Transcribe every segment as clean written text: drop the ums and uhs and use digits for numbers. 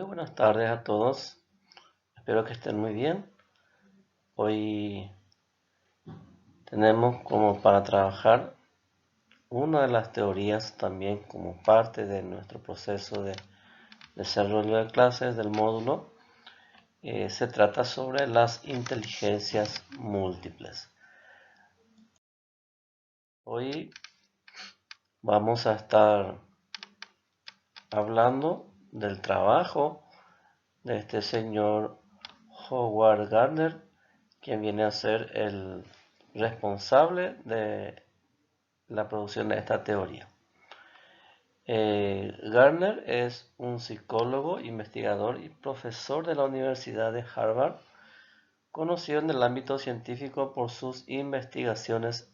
buenas tardes a todos. Espero que estén muy bien. Hoy tenemos como para trabajar una de las teorías también como parte de nuestro proceso de desarrollo de clases del módulo. Se trata sobre las inteligencias múltiples. Hoy vamos a estar hablando del trabajo de este señor Howard Gardner, quien viene a ser el responsable de la producción de esta teoría. Gardner es un psicólogo, investigador y profesor de la Universidad de Harvard, conocido en el ámbito científico por sus investigaciones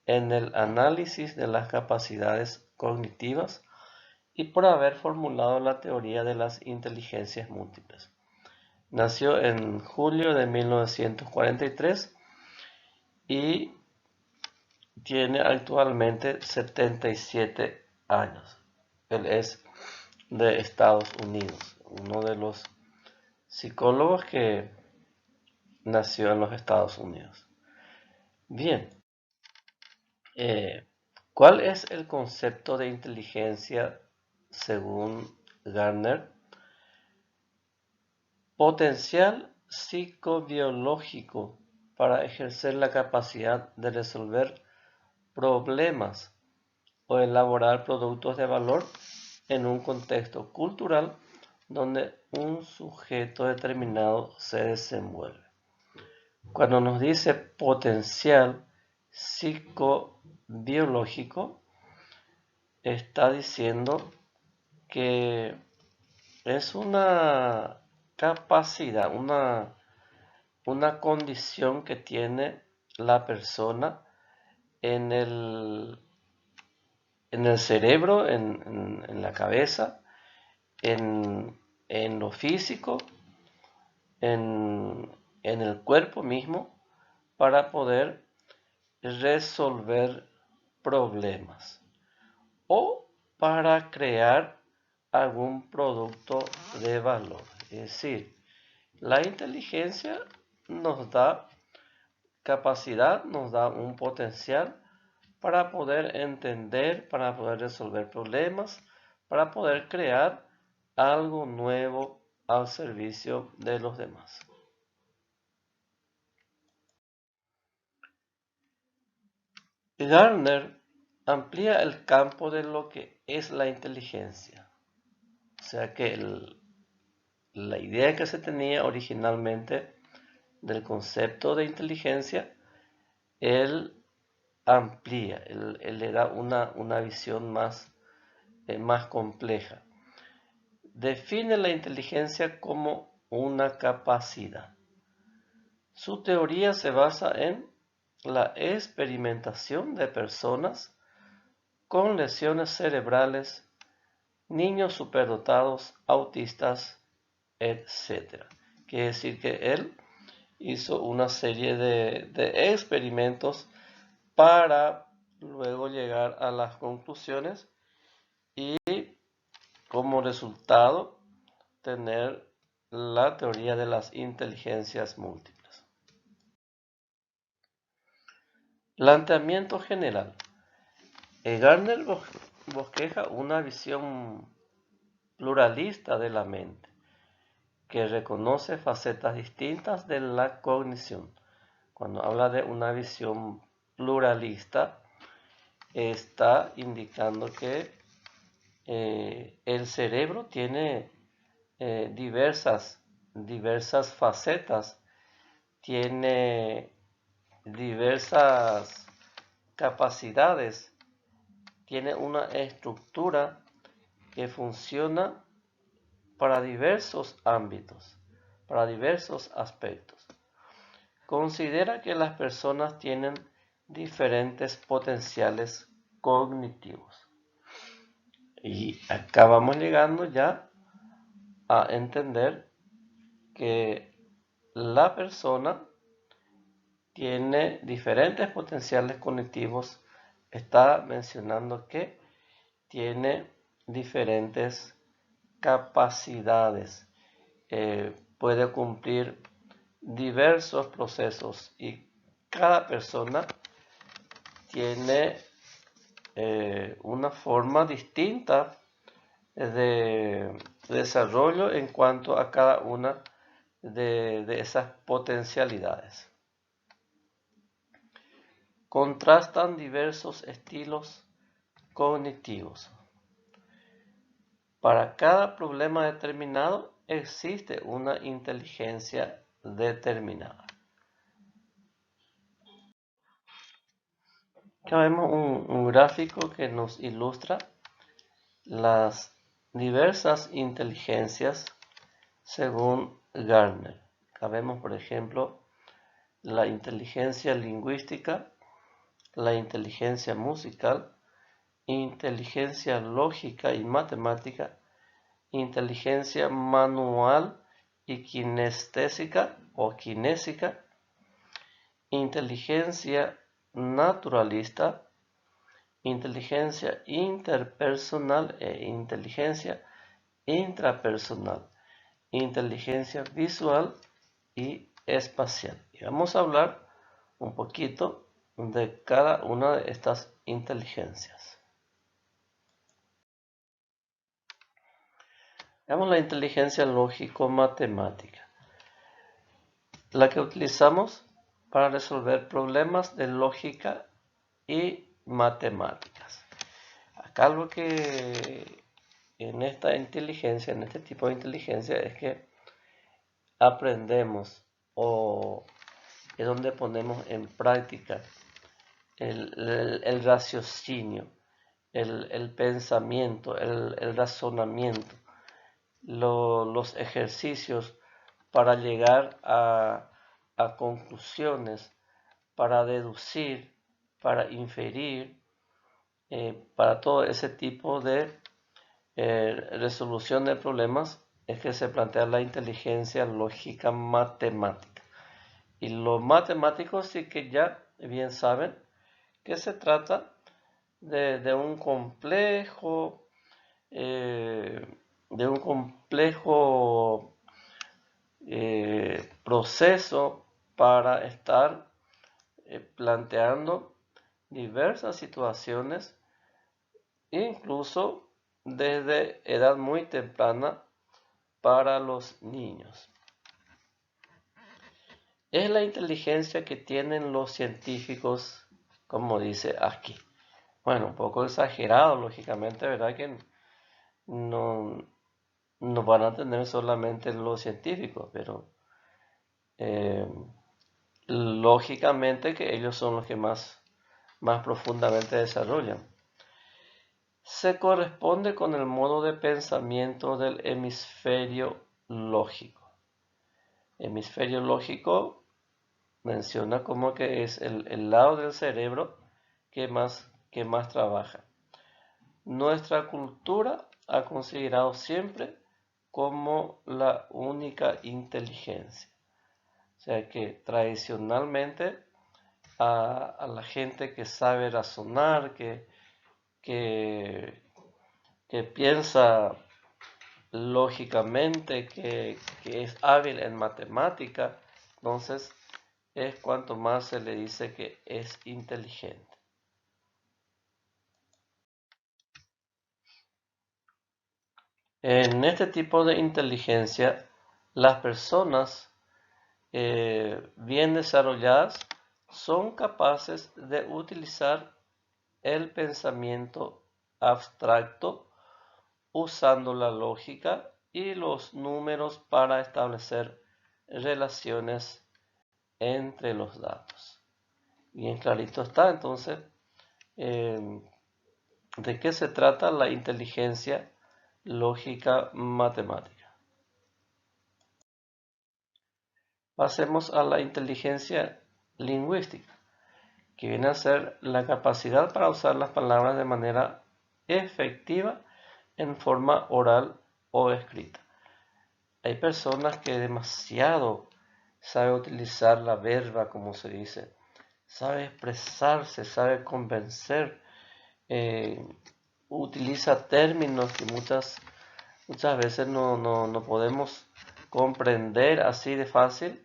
en el análisis de las capacidades cognitivas y por haber formulado la teoría de las inteligencias múltiples. Nació en julio de 1943 y tiene actualmente 77 años. Él es de Estados Unidos, uno de los psicólogos que nació en los Estados Unidos. Bien, ¿cuál es el concepto de inteligencia según Gardner? Potencial psicobiológico para ejercer la capacidad de resolver problemas o elaborar productos de valor en un contexto cultural donde un sujeto determinado se desenvuelve. Cuando nos dice potencial psicobiológico, está diciendo que es una capacidad, una condición que tiene la persona en el cerebro, en la cabeza, en lo físico, en el cuerpo mismo, para poder resolver problemas o para crear algún producto de valor. Es decir, la inteligencia nos da capacidad, nos da un potencial para poder entender, para poder resolver problemas, para poder crear algo nuevo al servicio de los demás. Gardner amplía el campo de lo que es la inteligencia. O sea que la idea que se tenía originalmente del concepto de inteligencia, él amplía, él le da una visión más compleja. Define la inteligencia como una capacidad. Su teoría se basa en la experimentación de personas con lesiones cerebrales, niños superdotados, autistas, etc. Quiere decir que él hizo una serie de experimentos para luego llegar a las conclusiones y como resultado tener la teoría de las inteligencias múltiples. Planteamiento general. Gardner bosqueja una visión pluralista de la mente que reconoce facetas distintas de la cognición. Cuando habla de una visión pluralista, está indicando que el cerebro tiene diversas facetas, tiene diversas capacidades, tiene una estructura que funciona para diversos ámbitos, para diversos aspectos. Considera que las personas tienen diferentes potenciales cognitivos. Y acá vamos llegando ya a entender que la persona tiene diferentes potenciales cognitivos. Está mencionando que tiene diferentes capacidades, puede cumplir diversos procesos y cada persona tiene una forma distinta de desarrollo en cuanto a cada una de esas potencialidades. Contrastan diversos estilos cognitivos. Para cada problema determinado existe una inteligencia determinada. Acá vemos un gráfico que nos ilustra las diversas inteligencias según Gardner. Acá vemos, por ejemplo, la inteligencia lingüística, la inteligencia musical, inteligencia lógica y matemática, inteligencia manual y kinestésica o kinésica, inteligencia naturalista, inteligencia interpersonal e inteligencia intrapersonal, inteligencia visual y espacial. Y vamos a hablar un poquito de cada una de estas inteligencias. Veamos la inteligencia lógico-matemática, la que utilizamos para resolver problemas de lógica y matemáticas. Acá lo que en esta inteligencia, en este tipo de inteligencia, es que aprendemos o es donde ponemos en práctica el raciocinio, el pensamiento, el razonamiento, los ejercicios para llegar a conclusiones, para deducir, para inferir, para todo ese tipo de resolución de problemas es que se plantea la inteligencia lógica matemática. Y los matemáticos sí que ya bien saben que se trata de un complejo proceso para estar planteando diversas situaciones, incluso desde edad muy temprana para los niños. Es la inteligencia que tienen los científicos, como dice aquí. Bueno, un poco exagerado, lógicamente, ¿verdad? Que no van a tener solamente los científicos, pero lógicamente que ellos son los que más profundamente desarrollan. Se corresponde con el modo de pensamiento del hemisferio lógico. Hemisferio lógico menciona como que es el lado del cerebro que más trabaja. Nuestra cultura ha considerado siempre como la única inteligencia. O sea que tradicionalmente a la gente que sabe razonar, que piensa lógicamente, que es hábil en matemática, entonces es cuanto más se le dice que es inteligente. En este tipo de inteligencia, las personas bien desarrolladas son capaces de utilizar el pensamiento abstracto usando la lógica y los números para establecer relaciones entre los datos. Bien clarito está entonces de qué se trata la inteligencia lógica matemática. Pasemos a la inteligencia lingüística, que viene a ser la capacidad para usar las palabras de manera efectiva en forma oral o escrita. Hay personas que demasiado saben utilizar la verba, como se dice, sabe expresarse, sabe convencer, utiliza términos que muchas muchas veces no podemos comprender así de fácil,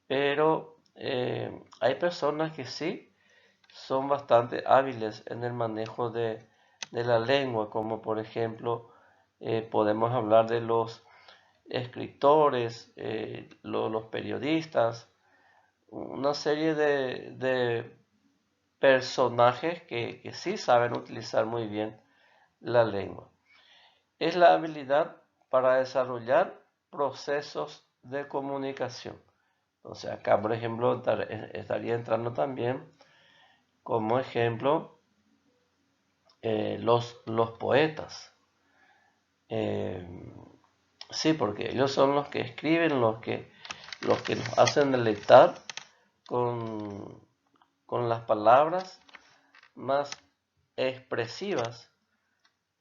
pero hay personas que sí son bastante hábiles en el manejo de la lengua, como por ejemplo podemos hablar de los escritores, los periodistas, una serie de personajes que sí saben utilizar muy bien la lengua. Es la habilidad para desarrollar procesos de comunicación. Entonces acá, por ejemplo, estaría entrando también como ejemplo los poetas. Sí, porque ellos son los que escriben, los que nos hacen deleitar con, con las palabras más expresivas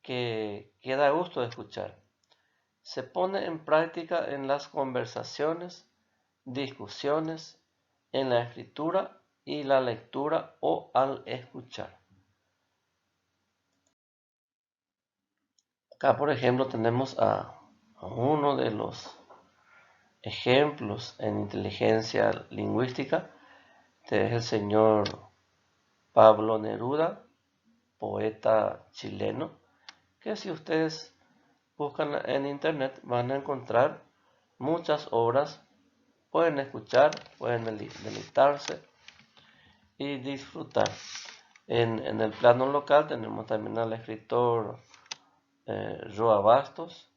que da gusto de escuchar. Se pone en práctica en las conversaciones, discusiones, en la escritura y la lectura o al escuchar. Acá, por ejemplo, tenemos a uno de los ejemplos en inteligencia lingüística. Este es el señor Pablo Neruda, poeta chileno, que si ustedes buscan en internet van a encontrar muchas obras, pueden escuchar, pueden deleitarse y disfrutar. En el plano local tenemos también al escritor Roa Bastos,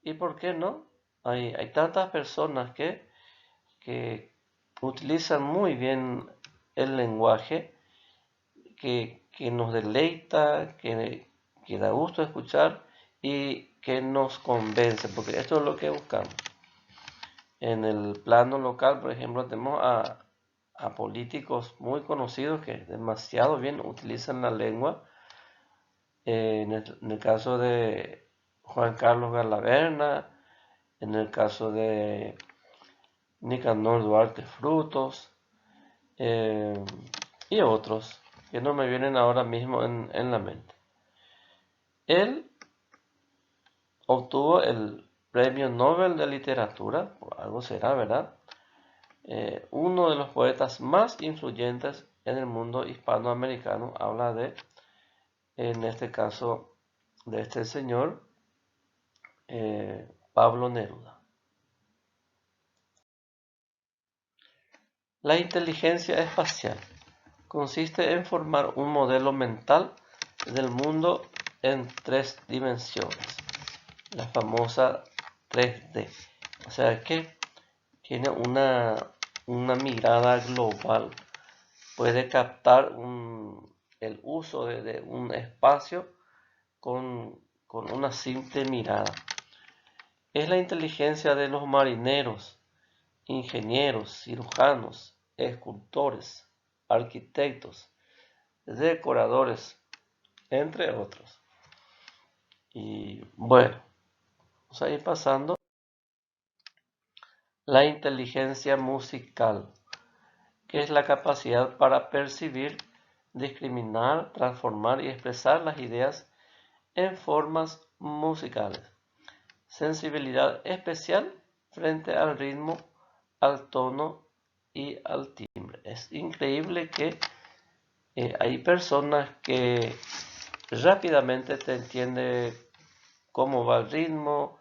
y por qué no, hay tantas personas que utilizan muy bien el lenguaje, que nos deleita, que da gusto escuchar y que nos convence, porque esto es lo que buscamos. En el plano local, por ejemplo, tenemos a políticos muy conocidos que demasiado bien utilizan la lengua. En el caso de Juan Carlos Galaverna, en el caso de Nicanor Duarte Frutos, y otros que no me vienen ahora mismo en la mente. Él obtuvo el Premio Nobel de Literatura, por algo será, ¿verdad? Uno de los poetas más influyentes en el mundo hispanoamericano, habla en este caso, de este señor, Pablo Neruda. La inteligencia espacial consiste en formar un modelo mental del mundo en 3 dimensiones, la famosa 3D. O sea que tiene una mirada global, puede captar el uso de un espacio con una simple mirada. Es la inteligencia de los marineros, ingenieros, cirujanos, escultores, arquitectos, decoradores, entre otros. Y bueno, vamos a ir pasando. La inteligencia musical, que es la capacidad para percibir, discriminar, transformar y expresar las ideas en formas musicales. Sensibilidad especial frente al ritmo, al tono y al timbre. Es increíble que hay personas que rápidamente te entienden cómo va el ritmo,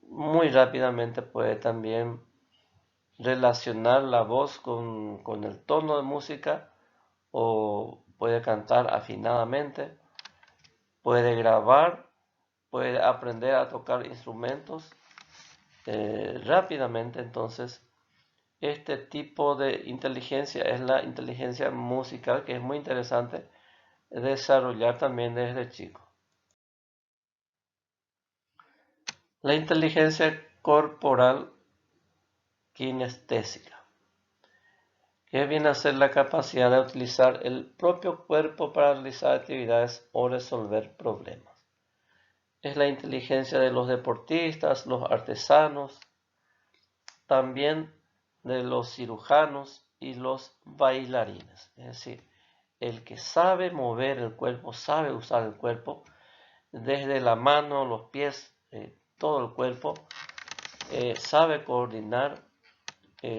muy rápidamente puede también relacionar la voz con el tono de música o puede cantar afinadamente, puede grabar, puede aprender a tocar instrumentos rápidamente. Entonces, este tipo de inteligencia es la inteligencia musical, que es muy interesante desarrollar también desde chico. La inteligencia corporal kinestésica, que viene a ser la capacidad de utilizar el propio cuerpo para realizar actividades o resolver problemas. Es la inteligencia de los deportistas, los artesanos, también de los cirujanos y los bailarines. Es decir, el que sabe mover el cuerpo, sabe usar el cuerpo, desde la mano, los pies, todo el cuerpo, sabe coordinar,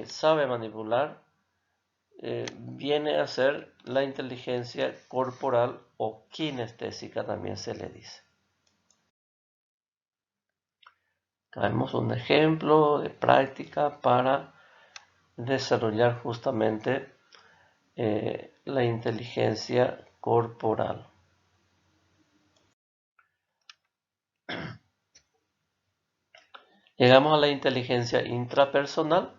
sabe manipular, viene a ser la inteligencia corporal o kinestésica, también se le dice. Vemos un ejemplo de práctica para desarrollar justamente la inteligencia corporal. Llegamos a la inteligencia intrapersonal,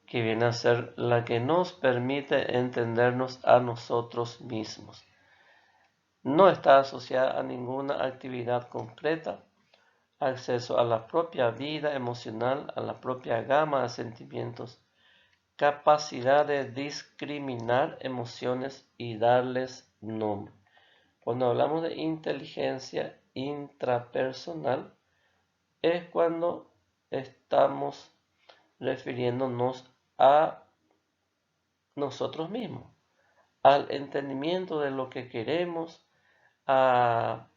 que viene a ser la que nos permite entendernos a nosotros mismos. No está asociada a ninguna actividad concreta, acceso a la propia vida emocional, a la propia gama de sentimientos, capacidad de discriminar emociones y darles nombre. Cuando hablamos de inteligencia intrapersonal, es cuando estamos refiriéndonos a nosotros mismos, al entendimiento de lo que queremos, a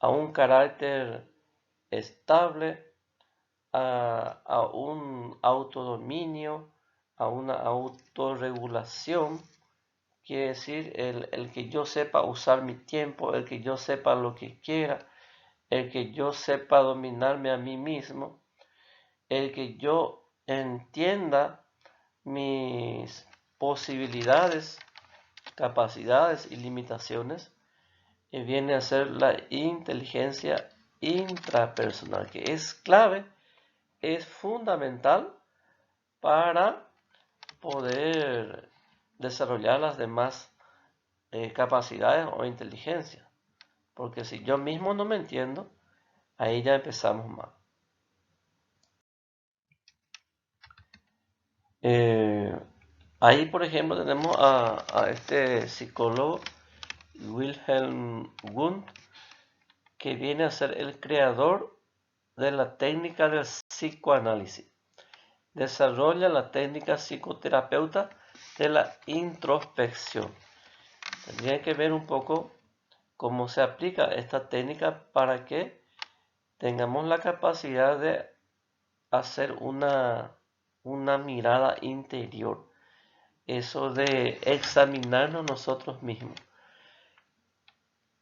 un carácter estable, a un autodominio, a una autorregulación. Quiere decir el que yo sepa usar mi tiempo, el que yo sepa lo que quiera, el que yo sepa dominarme a mí mismo, el que yo entienda mis posibilidades, capacidades y limitaciones, viene a ser la inteligencia intrapersonal, que es clave, es fundamental para poder desarrollar las demás capacidades o inteligencia. Porque si yo mismo no me entiendo, ahí ya empezamos mal. Ahí, por ejemplo, tenemos a este psicólogo, Wilhelm Wundt, que viene a ser el creador de la técnica del psicoanálisis. Desarrolla la técnica psicoterapeuta de la introspección. Tendría que ver un poco cómo se aplica esta técnica para que tengamos la capacidad de hacer una mirada interior. Eso de examinarnos nosotros mismos.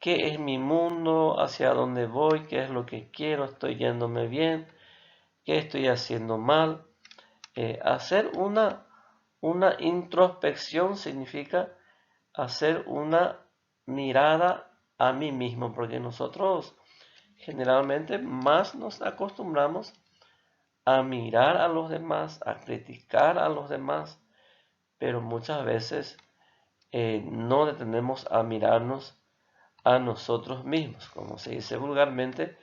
¿Qué es mi mundo? ¿Hacia dónde voy? ¿Qué es lo que quiero? ¿Estoy yéndome bien? ¿Qué estoy haciendo mal? Hacer una introspección significa hacer una mirada a mí mismo, porque nosotros generalmente más nos acostumbramos a mirar a los demás, a criticar a los demás, pero muchas veces no detenemos a mirarnos a nosotros mismos. Como se dice vulgarmente,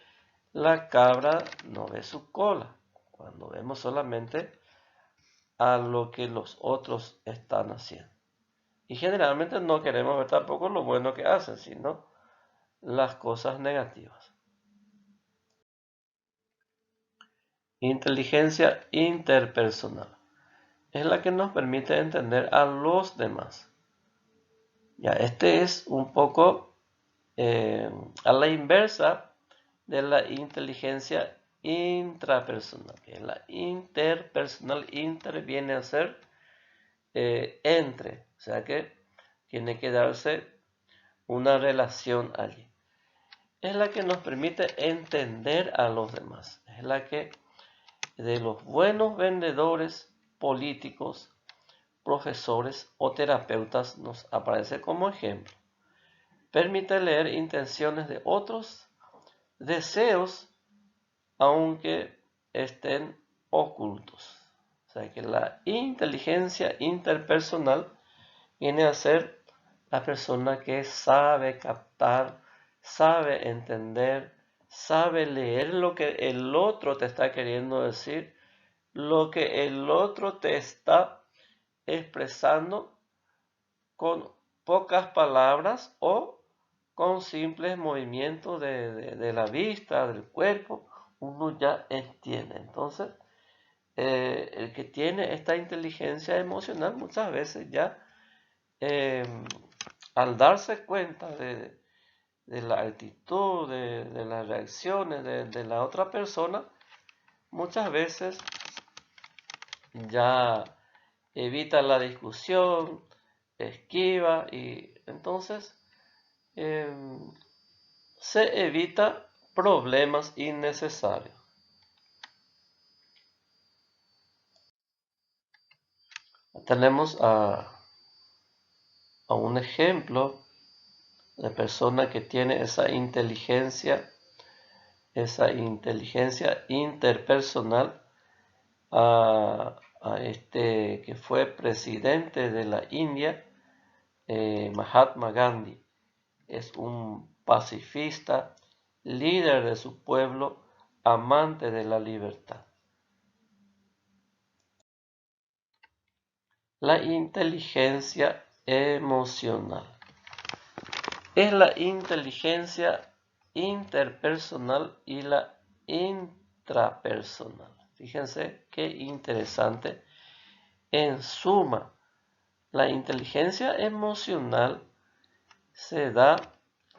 la cabra no ve su cola, cuando vemos solamente a lo que los otros están haciendo. Y generalmente no queremos ver tampoco lo bueno que hacen, sino las cosas negativas. Inteligencia interpersonal es la que nos permite entender a los demás. Ya, este es un poco a la inversa de la inteligencia intrapersonal, que es la interpersonal. Inter viene a ser entre, o sea que tiene que darse una relación allí. Es la que nos permite entender a los demás, es la que de los buenos vendedores, políticos, profesores o terapeutas nos aparece como ejemplo. Permite leer intenciones de otros, deseos, aunque estén ocultos. O sea que la inteligencia interpersonal viene a ser la persona que sabe captar, sabe entender, sabe leer lo que el otro te está queriendo decir, lo que el otro te está expresando con pocas palabras o con simples movimientos de la vista, del cuerpo, uno ya entiende. Entonces, el que tiene esta inteligencia emocional muchas veces ya, al darse cuenta de la actitud, de las reacciones de la otra persona, muchas veces ya evita la discusión, esquiva y entonces se evita problemas innecesarios. Tenemos a un ejemplo de persona que tiene esa inteligencia interpersonal, a este que fue presidente de la India, Mahatma Gandhi. Es un pacifista, líder de su pueblo, amante de la libertad. La inteligencia emocional es la inteligencia interpersonal y la intrapersonal. Fíjense qué interesante. En suma, la inteligencia emocional se da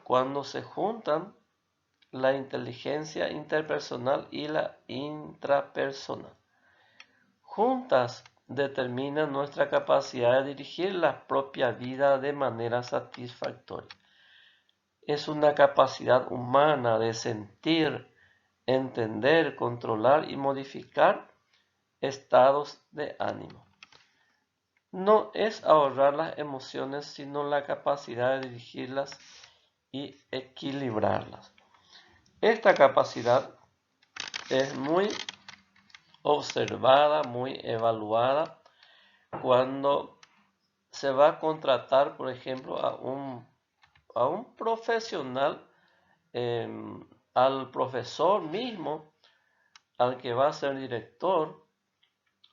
cuando se juntan la inteligencia interpersonal y la intrapersonal. Juntas determinan nuestra capacidad de dirigir la propia vida de manera satisfactoria. Es una capacidad humana de sentir, entender, controlar y modificar estados de ánimo. No es ahorrar las emociones, sino la capacidad de dirigirlas y equilibrarlas. Esta capacidad es muy observada, muy evaluada cuando se va a contratar, por ejemplo, a un profesional, al profesor mismo, al que va a ser director,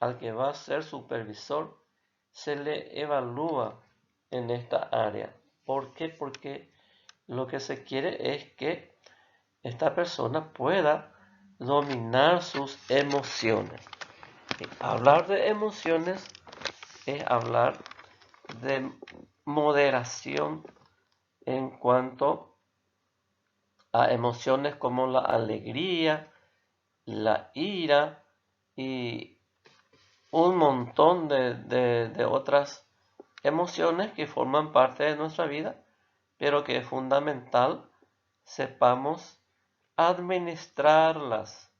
al que va a ser supervisor, se le evalúa en esta área. ¿Por qué? Porque lo que se quiere es que esta persona pueda dominar sus emociones. Hablar de emociones es hablar de moderación en cuanto a emociones como la alegría, la ira y un montón de otras emociones que forman parte de nuestra vida, pero que es fundamental sepamos administrarlas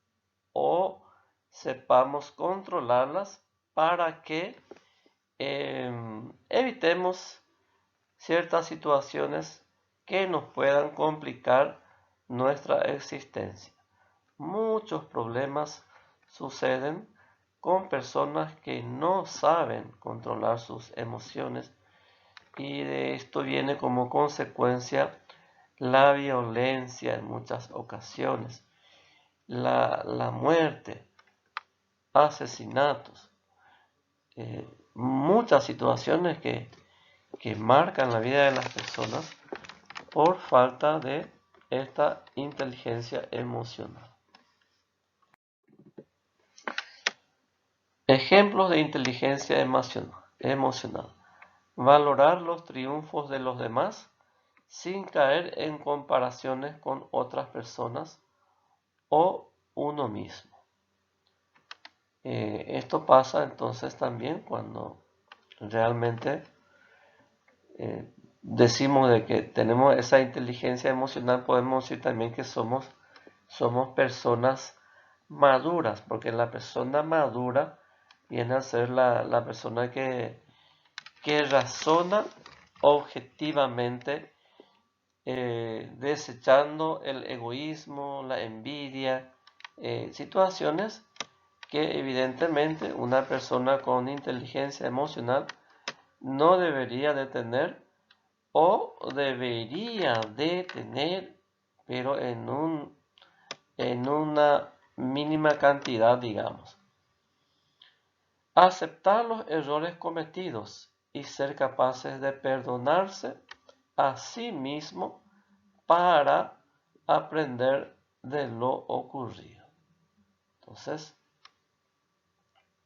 o sepamos controlarlas para que evitemos ciertas situaciones que nos puedan complicar nuestra existencia. Muchos problemas suceden con personas que no saben controlar sus emociones y de esto viene como consecuencia la violencia en muchas ocasiones, la muerte, asesinatos, muchas situaciones que marcan la vida de las personas por falta de esta inteligencia emocional. Ejemplos de inteligencia emocional. Valorar los triunfos de los demás sin caer en comparaciones con otras personas o uno mismo. Esto pasa entonces también cuando realmente decimos de que tenemos esa inteligencia emocional, podemos decir también que somos personas maduras, porque la persona madura viene a ser la persona que razona objetivamente, desechando el egoísmo, la envidia, situaciones que evidentemente una persona con inteligencia emocional no debería de tener o debería de tener, pero en una mínima cantidad, digamos. Aceptar los errores cometidos y ser capaces de perdonarse a sí mismo para aprender de lo ocurrido. Entonces,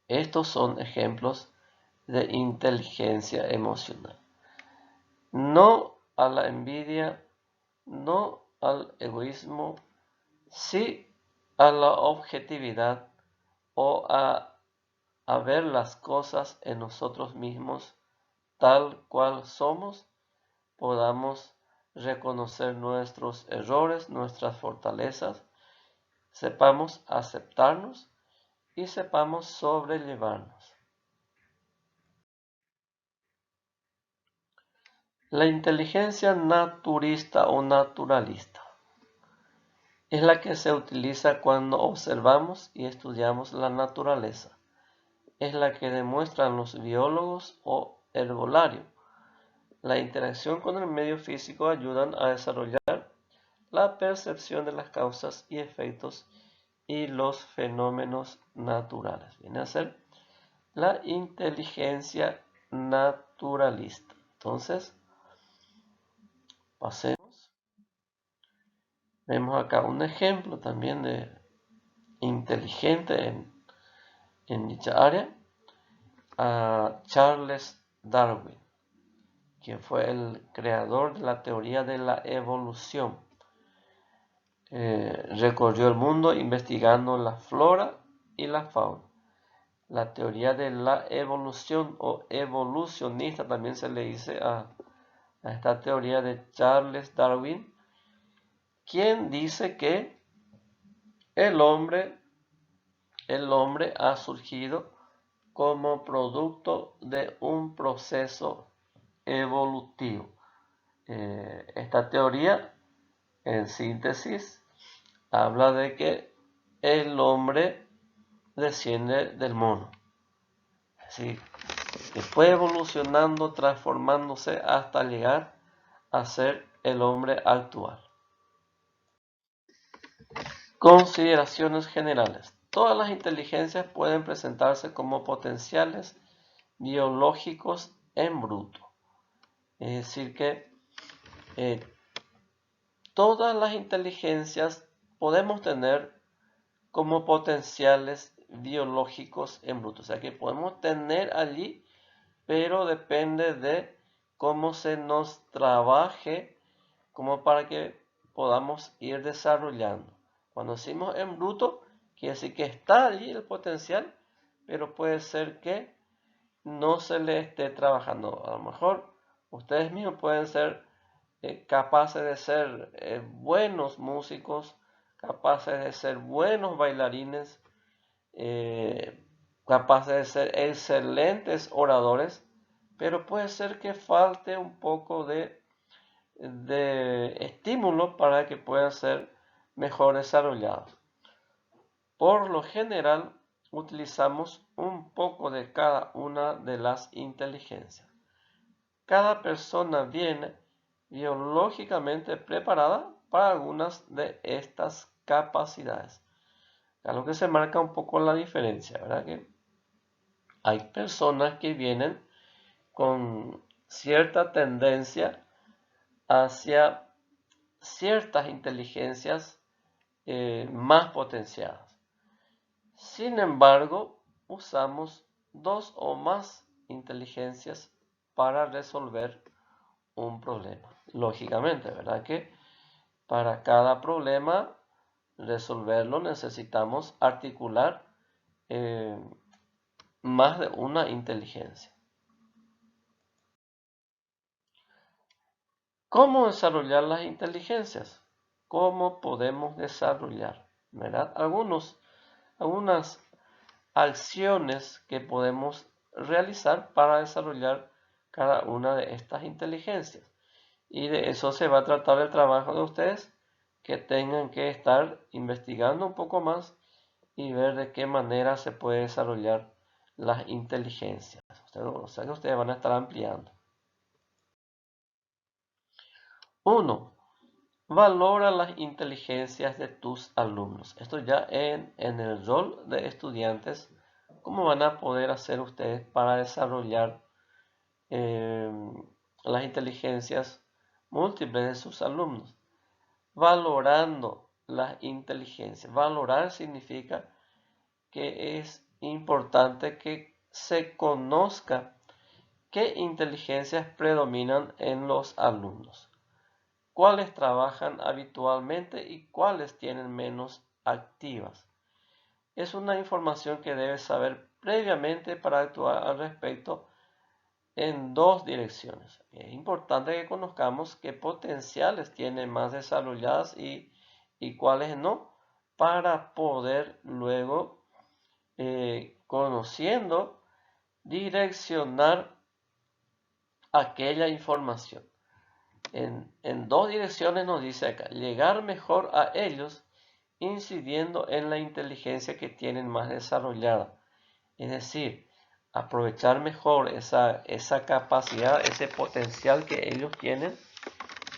estos son ejemplos de inteligencia emocional. No a la envidia, no al egoísmo, sí a la objetividad o a ver las cosas en nosotros mismos tal cual somos, podamos reconocer nuestros errores, nuestras fortalezas, sepamos aceptarnos y sepamos sobrellevarnos. La inteligencia naturista o naturalista es la que se utiliza cuando observamos y estudiamos la naturaleza. Es la que demuestran los biólogos o herbolario. La interacción con el medio físico ayudan a desarrollar la percepción de las causas y efectos y los fenómenos naturales. Viene a ser la inteligencia naturalista. Entonces, pasemos. Vemos acá un ejemplo también de inteligente en dicha área, a Charles Darwin, quien fue el creador de la teoría de la evolución. Recorrió el mundo investigando la flora y la fauna. La teoría de la evolución o evolucionista también se le dice a esta teoría de Charles Darwin, quien dice que el hombre ha surgido como producto de un proceso evolutivo. Esta teoría, en síntesis, habla de que el hombre desciende del mono. Así que fue evolucionando, transformándose hasta llegar a ser el hombre actual. Consideraciones generales. Todas las inteligencias pueden presentarse como potenciales biológicos en bruto. Es decir que todas las inteligencias podemos tener como potenciales biológicos en bruto. O sea que podemos tener allí, pero depende de cómo se nos trabaje, como para que podamos ir desarrollando. Cuando decimos en bruto, quiere decir que está allí el potencial, pero puede ser que no se le esté trabajando. A lo mejor ustedes mismos pueden ser capaces de ser buenos músicos, capaces de ser buenos bailarines, capaces de ser excelentes oradores, pero puede ser que falte un poco de estímulo para que puedan ser mejor desarrollados. Por lo general, utilizamos un poco de cada una de las inteligencias. Cada persona viene biológicamente preparada para algunas de estas capacidades. A lo que se marca un poco la diferencia, ¿verdad? Que hay personas que vienen con cierta tendencia hacia ciertas inteligencias más potenciadas. Sin embargo, usamos dos o más inteligencias para resolver un problema. Lógicamente, ¿verdad? Que para cada problema resolverlo necesitamos articular más de una inteligencia. ¿Cómo desarrollar las inteligencias? ¿Cómo podemos desarrollar? ¿Verdad? Algunas acciones que podemos realizar para desarrollar cada una de estas inteligencias. Y de eso se va a tratar el trabajo de ustedes, que tengan que estar investigando un poco más y ver de qué manera se puede desarrollar las inteligencias. O sea que ustedes van a estar ampliando. 1. Valora las inteligencias de tus alumnos. Esto ya en el rol de estudiantes, ¿cómo van a poder hacer ustedes para desarrollar las inteligencias múltiples de sus alumnos? Valorando las inteligencias. Valorar significa que es importante que se conozca qué inteligencias predominan en los alumnos. cuáles trabajan habitualmente y cuáles tienen menos activas. Es una información que debes saber previamente para actuar al respecto en dos direcciones. Es importante que conozcamos qué potenciales tienen más desarrolladas y cuáles no, para poder luego, conociendo, direccionar aquella información. En dos direcciones nos dice acá, llegar mejor a ellos incidiendo en la inteligencia que tienen más desarrollada. Es decir, aprovechar mejor esa capacidad, ese potencial que ellos tienen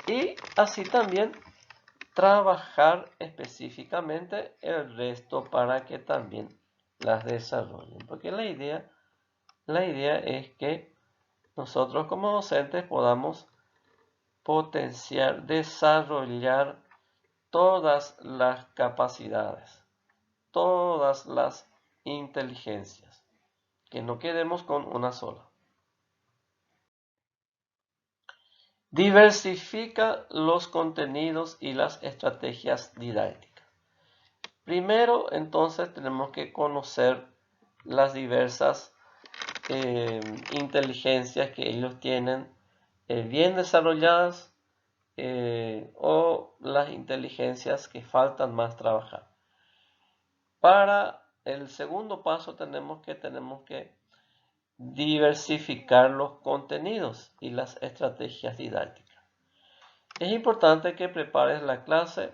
y así también trabajar específicamente el resto para que también las desarrollen. Porque la idea es que nosotros como docentes podamos potenciar, desarrollar todas las capacidades, todas las inteligencias, que no quedemos con una sola. Diversifica los contenidos y las estrategias didácticas. Primero, entonces, tenemos que conocer las diversas inteligencias que ellos tienen bien desarrolladas o las inteligencias que faltan más trabajar. Para el segundo paso tenemos que diversificar los contenidos y las estrategias didácticas. Es importante que prepares la clase,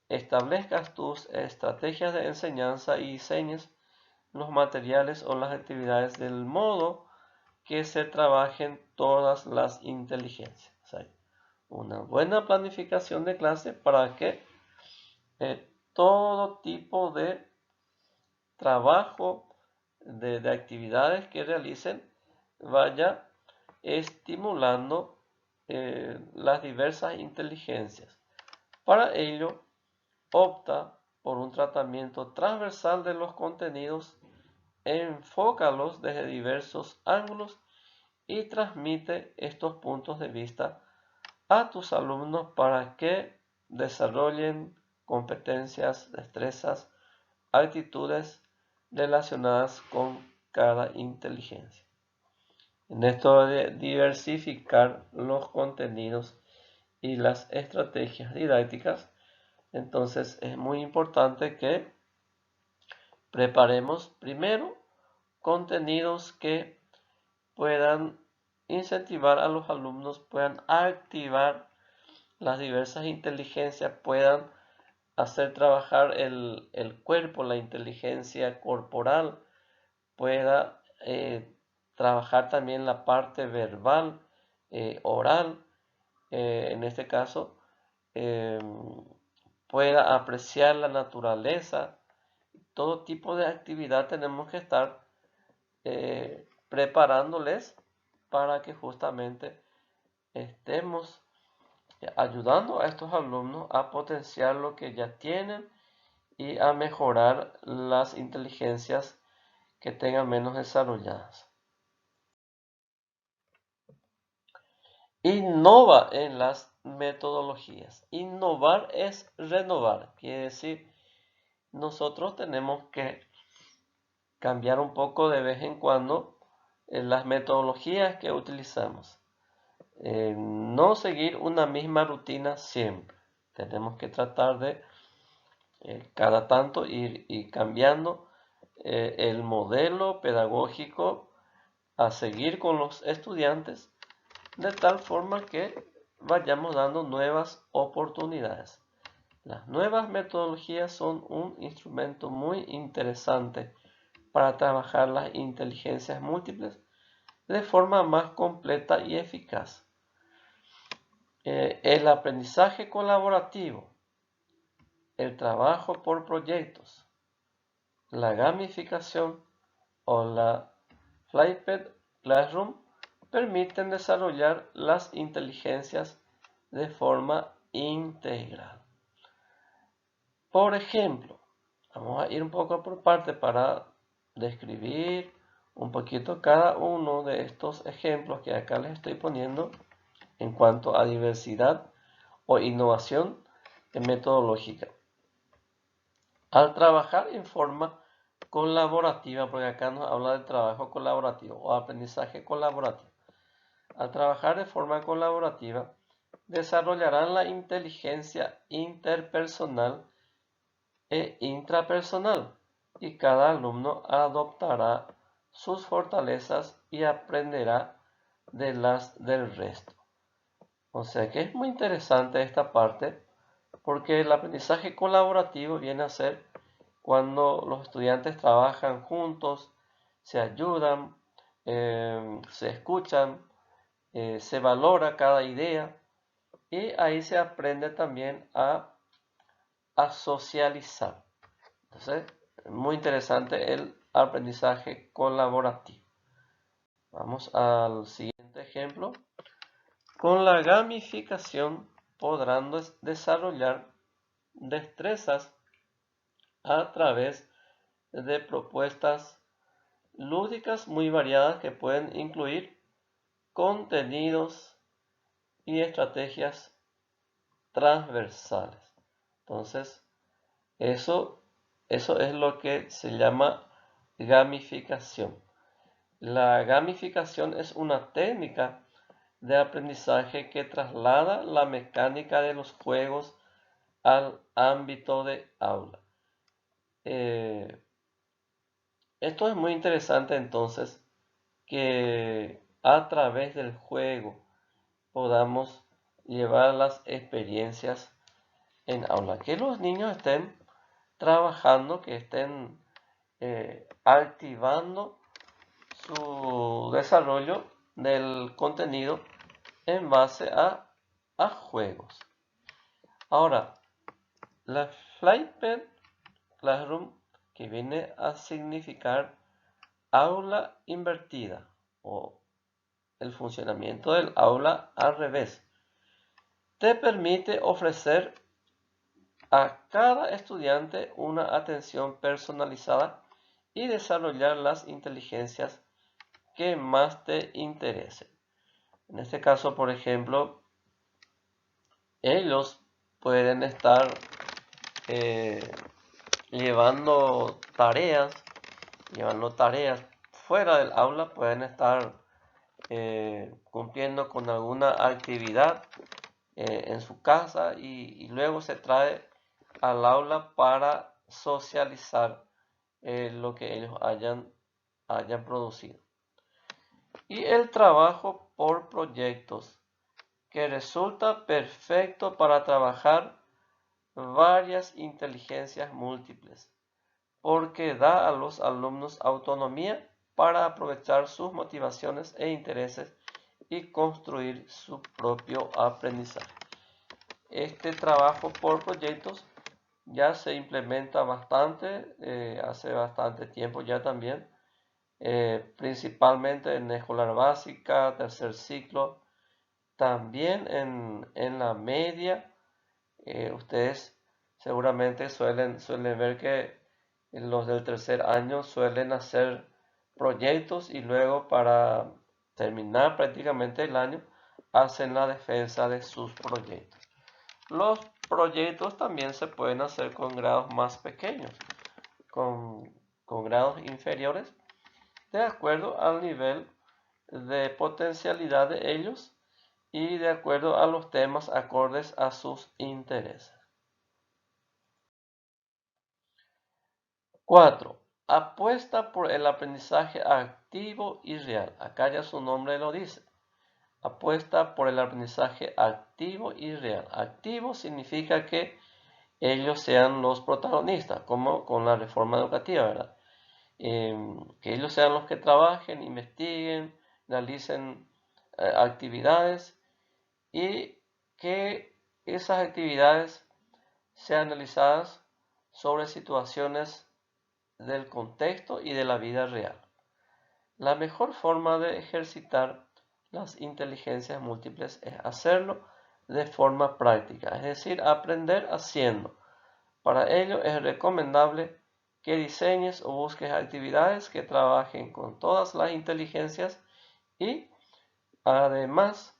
establezcas tus estrategias de enseñanza y diseñes los materiales o las actividades del modo que se trabajen todas las inteligencias. O sea, una buena planificación de clase para que todo tipo de trabajo, de actividades que realicen, vaya estimulando las diversas inteligencias. Para ello, opta por un tratamiento transversal de los contenidos, enfócalos desde diversos ángulos y transmite estos puntos de vista a tus alumnos para que desarrollen competencias, destrezas, actitudes relacionadas con cada inteligencia. En esto de diversificar los contenidos y las estrategias didácticas, entonces es muy importante que preparemos primero contenidos que puedan incentivar a los alumnos, puedan activar las diversas inteligencias, puedan hacer trabajar el cuerpo, la inteligencia corporal, pueda trabajar también la parte verbal, oral, en este caso, pueda apreciar la naturaleza. Todo tipo de actividad tenemos que estar preparándoles para que justamente estemos ayudando a estos alumnos a potenciar lo que ya tienen y a mejorar las inteligencias que tengan menos desarrolladas. Innova en las metodologías. Innovar es renovar. Quiere decir, nosotros tenemos que cambiar un poco de vez en cuando las metodologías que utilizamos. No seguir una misma rutina siempre. Tenemos que tratar de cada tanto ir cambiando el modelo pedagógico a seguir con los estudiantes de tal forma que vayamos dando nuevas oportunidades. Las nuevas metodologías son un instrumento muy interesante para trabajar las inteligencias múltiples de forma más completa y eficaz. El aprendizaje colaborativo, el trabajo por proyectos, la gamificación o la Flipped Classroom permiten desarrollar las inteligencias de forma integral. Por ejemplo, vamos a ir un poco por parte para describir un poquito cada uno de estos ejemplos que acá les estoy poniendo en cuanto a diversidad o innovación metodológica. Al trabajar en forma colaborativa, porque acá nos habla de trabajo colaborativo o aprendizaje colaborativo. Al trabajar de forma colaborativa, desarrollarán la inteligencia interpersonal e intrapersonal y cada alumno adoptará sus fortalezas y aprenderá de las del resto. O sea que es muy interesante esta parte porque el aprendizaje colaborativo viene a ser cuando los estudiantes trabajan juntos, se ayudan, se escuchan, se valora cada idea y ahí se aprende también a socializar. Entonces, muy interesante el aprendizaje colaborativo. Vamos al siguiente ejemplo. Con la gamificación podrán desarrollar destrezas a través de propuestas lúdicas muy variadas que pueden incluir contenidos y estrategias transversales. Entonces, eso es lo que se llama gamificación. La gamificación es una técnica de aprendizaje que traslada la mecánica de los juegos al ámbito de aula. Esto es muy interesante entonces, que a través del juego podamos llevar las experiencias en aula. Que los niños estén trabajando, que estén activando su desarrollo del contenido en base a juegos. Ahora, la Flipped Classroom, que viene a significar aula invertida o el funcionamiento del aula al revés, te permite ofrecer a cada estudiante una atención personalizada y desarrollar las inteligencias que más te interesen. En este caso, por ejemplo, ellos pueden estar llevando tareas fuera del aula, pueden estar cumpliendo con alguna actividad en su casa y luego se trae al aula para socializar lo que ellos hayan producido. Y el trabajo por proyectos, que resulta perfecto para trabajar varias inteligencias múltiples, porque da a los alumnos autonomía para aprovechar sus motivaciones e intereses y construir su propio aprendizaje. Este trabajo por proyectos ya se implementa bastante, hace bastante tiempo ya también, principalmente en escolar básica, tercer ciclo, también en la media. Ustedes seguramente suelen ver que los del tercer año suelen hacer proyectos y luego para terminar prácticamente el año hacen la defensa de sus proyectos. Los proyectos también se pueden hacer con grados más pequeños, con grados inferiores, de acuerdo al nivel de potencialidad de ellos y de acuerdo a los temas acordes a sus intereses. 4. Apuesta por el aprendizaje activo y real. Acá ya su nombre lo dice. Apuesta por el aprendizaje activo y real. Activo significa que ellos sean los protagonistas, como con la reforma educativa, ¿verdad? Que ellos sean los que trabajen, investiguen, realicen actividades y que esas actividades sean analizadas sobre situaciones del contexto y de la vida real. La mejor forma de ejercitar las inteligencias múltiples es hacerlo de forma práctica, es decir, aprender haciendo. Para ello es recomendable que diseñes o busques actividades que trabajen con todas las inteligencias y además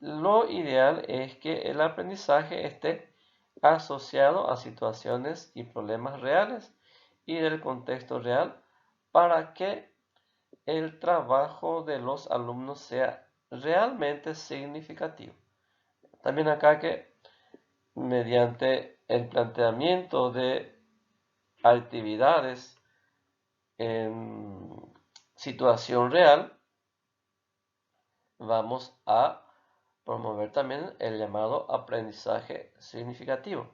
lo ideal es que el aprendizaje esté asociado a situaciones y problemas reales y del contexto real para que el trabajo de los alumnos sea realmente significativo. También acá que mediante el planteamiento de actividades en situación real, vamos a promover también el llamado aprendizaje significativo.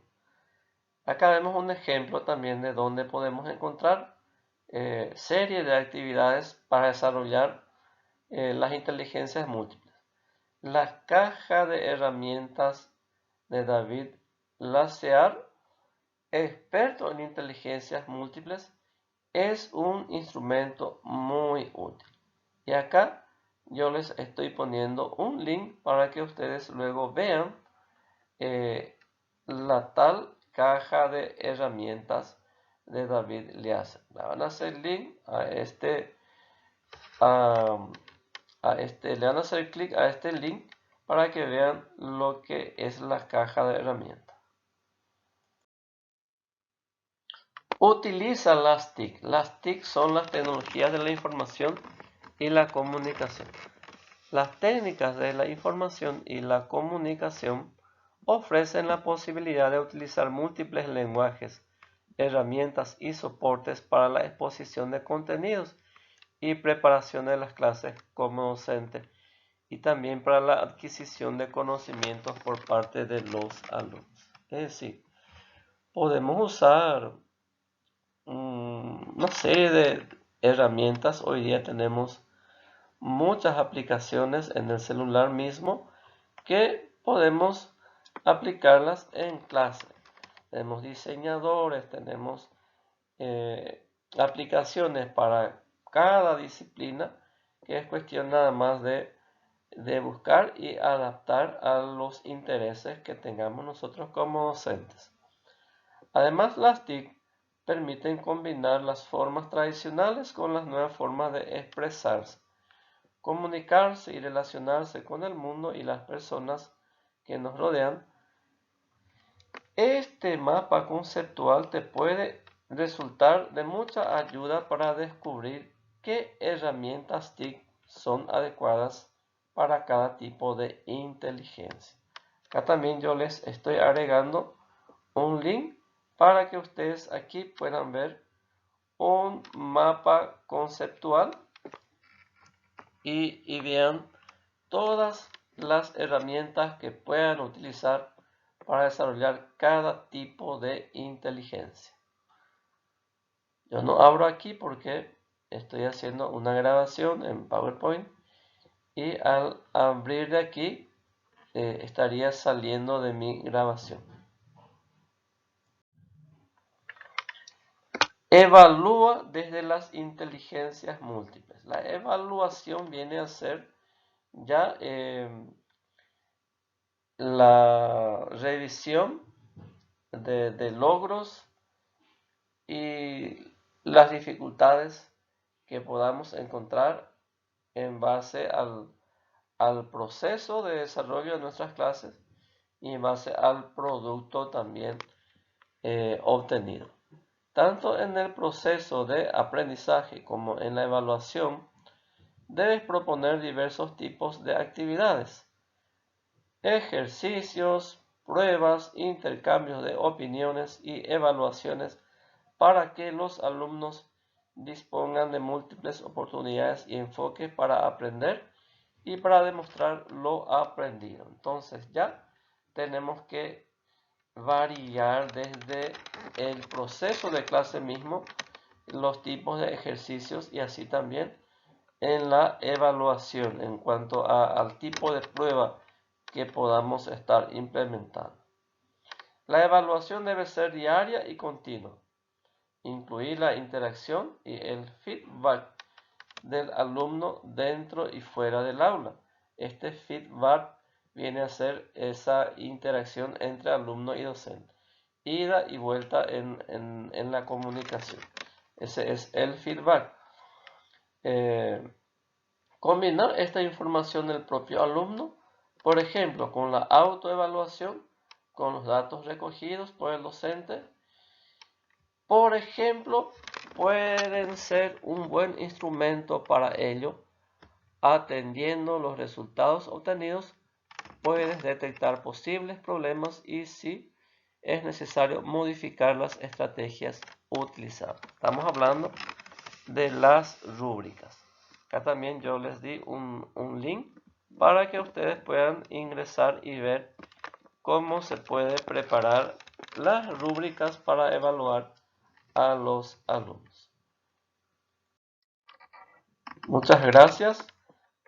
Acá vemos un ejemplo también de donde podemos encontrar serie de actividades para desarrollar las inteligencias múltiples. La caja de herramientas de David Lassear, experto en inteligencias múltiples, es un instrumento muy útil. Y acá yo les estoy poniendo un link para que ustedes luego vean la tal caja de herramientas de David Lassear. Le van a hacer link le van a hacer clic a este link para que vean lo que es la caja de herramientas. Utiliza las TIC. Las TIC son las tecnologías de la información y la comunicación. Las técnicas de la información y la comunicación ofrecen la posibilidad de utilizar múltiples lenguajes, herramientas y soportes para la exposición de contenidos y preparación de las clases como docente, y también para la adquisición de conocimientos por parte de los alumnos. Es decir, podemos usar una serie de herramientas. Hoy día tenemos muchas aplicaciones en el celular mismo que podemos aplicarlas en clase. Tenemos diseñadores, tenemos aplicaciones para cada disciplina, que es cuestión nada más de buscar y adaptar a los intereses que tengamos nosotros como docentes. Además, las TIC permiten combinar las formas tradicionales con las nuevas formas de expresarse, comunicarse y relacionarse con el mundo y las personas que nos rodean. Este mapa conceptual te puede resultar de mucha ayuda para descubrir qué herramientas TIC son adecuadas para cada tipo de inteligencia. Acá también yo les estoy agregando un link para que ustedes aquí puedan ver un mapa conceptual y vean todas las herramientas que puedan utilizar para desarrollar cada tipo de inteligencia. Yo no abro aquí porque estoy haciendo una grabación en PowerPoint y al abrir de aquí estaría saliendo de mi grabación. Evalúa desde las inteligencias múltiples. La evaluación viene a ser ya la revisión de logros y las dificultades que podamos encontrar en base al proceso de desarrollo de nuestras clases y en base al producto también obtenido. Tanto en el proceso de aprendizaje como en la evaluación, debes proponer diversos tipos de actividades, ejercicios, pruebas, intercambios de opiniones y evaluaciones para que los alumnos dispongan de múltiples oportunidades y enfoques para aprender y para demostrar lo aprendido. Entonces ya tenemos que variar desde el proceso de clase mismo los tipos de ejercicios y así también en la evaluación en cuanto al tipo de prueba que podamos estar implementando. La evaluación debe ser diaria y continua. Incluir la interacción y el feedback del alumno dentro y fuera del aula. Este feedback viene a ser esa interacción entre alumno y docente. Ida y vuelta en la comunicación. Ese es el feedback. Combinar esta información del propio alumno Por ejemplo, con la autoevaluación, con los datos recogidos por el docente, por ejemplo, pueden ser un buen instrumento para ello. Atendiendo los resultados obtenidos, puedes detectar posibles problemas y si es necesario modificar las estrategias utilizadas. Estamos hablando de las rúbricas. Acá también yo les di un link para que ustedes puedan ingresar y ver cómo se puede preparar las rúbricas para evaluar a los alumnos. Muchas gracias.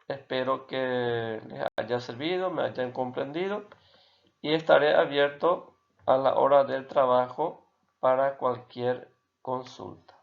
Espero que les haya servido, me hayan comprendido y estaré abierto a la hora del trabajo para cualquier consulta.